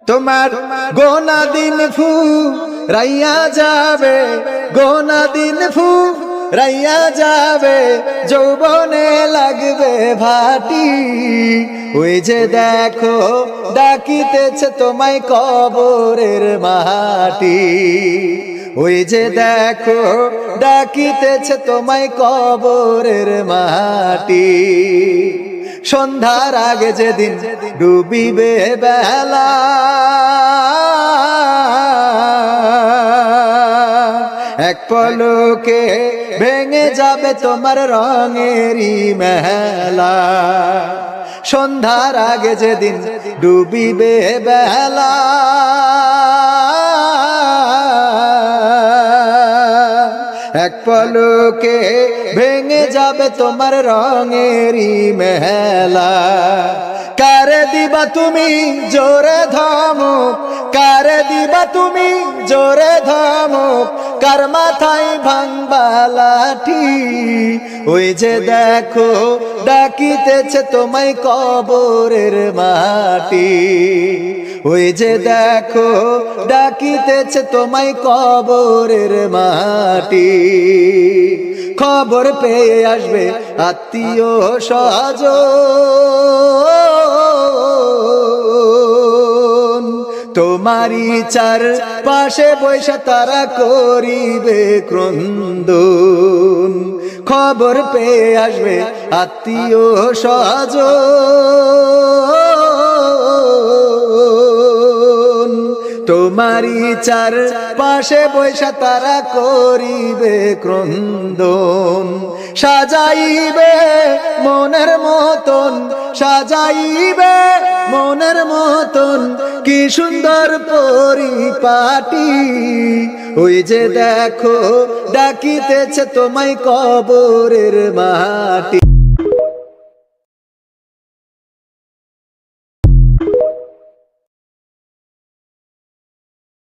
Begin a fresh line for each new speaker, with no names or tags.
তোমার গোনা দিন ফু রাইয়া যাবে, গোনা দিন ফু রাইয়া যাবে, যৌবনে লাগবে ভাটি। ওই যে দেখো ডাকিতেছে তোমায় কবরের মাটি, ওই যে দেখো ডাকিতেছে তোমায় কবরের মাটি। সন্ধ্যার আগে যেদিন ডুবিবে বেলা, এক পলকে ভেঙে যাবে তোমার রঙেরই মেলা। সন্ধ্যার আগে যেদিন ডুবিবে বেলা, এক পলকে ভেঙে যাবে তোমার রঙেরই মেলা। কারে দিবা তুমি জোরে ধমক, কারে দিবা তুমি জোরে ধমক, কার মাথায় ভাঙবা লাঠি। ওই যে দেখো ডাকিতেছে তোমায় কবরের মাটি, ওই যে দেখো ডাকিতেছে তোমায় কবরের মাটি। খবর পেয়ে আসবে আত্মীয় স্বজন, তোমারই চার পাশে বৈশা তারা করিবে ক্রন্দন। খবর পেয়ে আসবে আত্মীয় স্বজন, তোমারই চার পাশে বৈশা তারা করিবে ক্রন্দন। সাজাইবে মনের মতন, সাজাইবে মনের মতন, কি সুন্দর পরিপাটি। ওই যে দেখো ডাকিতেছে তোমায় কবরের মাটি।